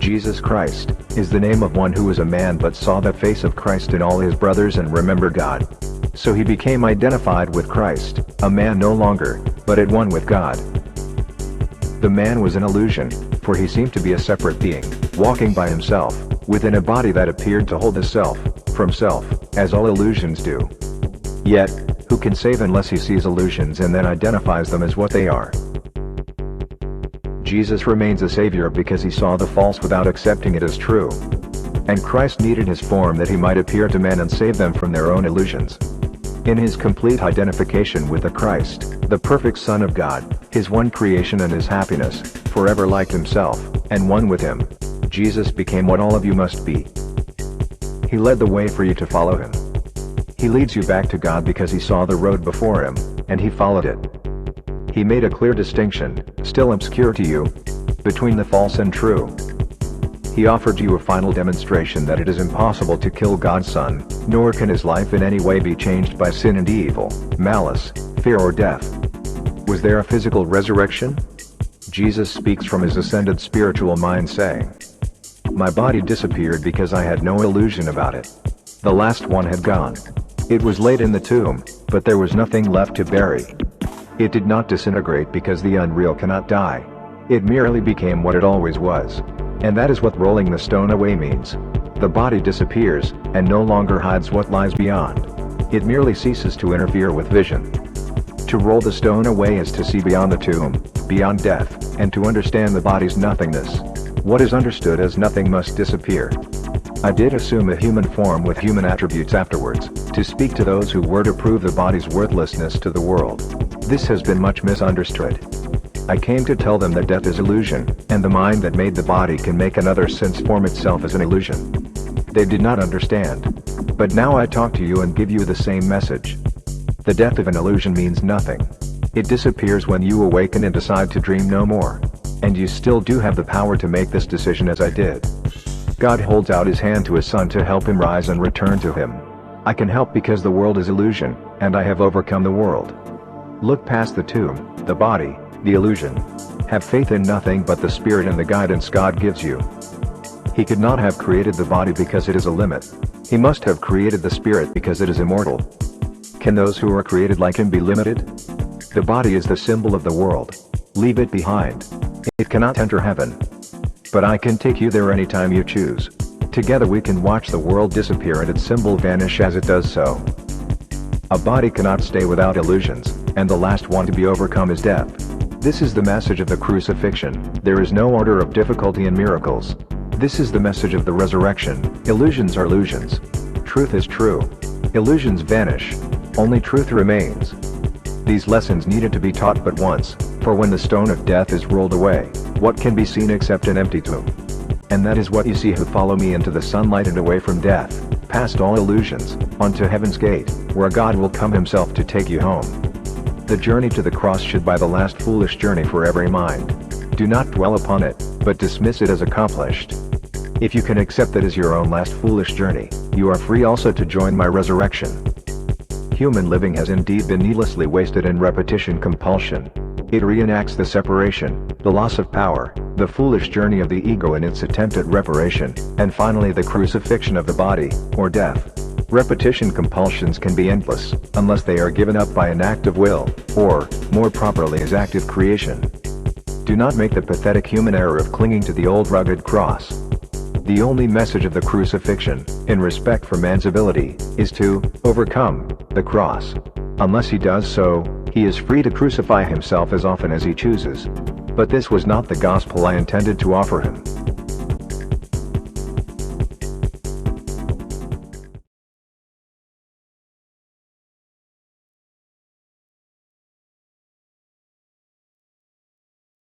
Jesus Christ is the name of one who was a man but saw the face of Christ in all his brothers and remembered God. So he became identified with Christ, a man no longer, but at one with God. The man was an illusion, for he seemed to be a separate being, walking by himself, within a body that appeared to hold the self, from self, as all illusions do. Yet, who can save unless he sees illusions and then identifies them as what they are? Jesus remains a savior because he saw the false without accepting it as true. And Christ needed his form that he might appear to men and save them from their own illusions. In his complete identification with the Christ, the perfect Son of God, his one creation and his happiness, forever like himself, and one with him, Jesus became what all of you must be. He led the way for you to follow him. He leads you back to God because he saw the road before him, and he followed it. He made a clear distinction, still obscure to you, between the false and true. He offered you a final demonstration that it is impossible to kill God's Son, nor can his life in any way be changed by sin and evil, malice, fear or death. Was there a physical resurrection? Jesus speaks from his ascended spiritual mind saying, "My body disappeared because I had no illusion about it. The last one had gone. It was laid in the tomb, but there was nothing left to bury. It did not disintegrate because the unreal cannot die. It merely became what it always was. And that is what rolling the stone away means. The body disappears, and no longer hides what lies beyond. It merely ceases to interfere with vision. To roll the stone away is to see beyond the tomb, beyond death, and to understand the body's nothingness. What is understood as nothing must disappear. I did assume a human form with human attributes afterwards, to speak to those who were to prove the body's worthlessness to the world. This has been much misunderstood. I came to tell them that death is illusion, and the mind that made the body can make another sense form itself as an illusion. They did not understand. But now I talk to you and give you the same message. The death of an illusion means nothing. It disappears when you awaken and decide to dream no more. And you still do have the power to make this decision as I did. God holds out his hand to his Son to help him rise and return to him. I can help because the world is illusion, and I have overcome the world. Look past the tomb, the body, the illusion. Have faith in nothing but the Spirit and the guidance God gives you. He could not have created the body because it is a limit. He must have created the Spirit because it is immortal. Can those who are created like him be limited? The body is the symbol of the world. Leave it behind. It cannot enter heaven. But I can take you there anytime you choose. Together we can watch the world disappear and its symbol vanish as it does so. A body cannot stay without illusions, and the last one to be overcome is death. This is the message of the crucifixion. There is no order of difficulty in miracles. This is the message of the resurrection. Illusions are illusions. Truth is true. Illusions vanish. Only truth remains. These lessons needed to be taught but once, for when the stone of death is rolled away, what can be seen except an empty tomb? And that is what you see who follow me into the sunlight and away from death, past all illusions, onto heaven's gate, where God will come himself to take you home. The journey to the cross should be the last foolish journey for every mind. Do not dwell upon it, but dismiss it as accomplished. If you can accept that as your own last foolish journey, you are free also to join my resurrection. Human living has indeed been needlessly wasted in repetition compulsion. It reenacts the separation, the loss of power, the foolish journey of the ego in its attempt at reparation, and finally the crucifixion of the body, or death. Repetition compulsions can be endless, unless they are given up by an act of will, or, more properly as active creation. Do not make the pathetic human error of clinging to the old rugged cross. The only message of the crucifixion, in respect for man's ability, is to overcome the cross. Unless he does so, he is free to crucify himself as often as he chooses. But this was not the gospel I intended to offer him.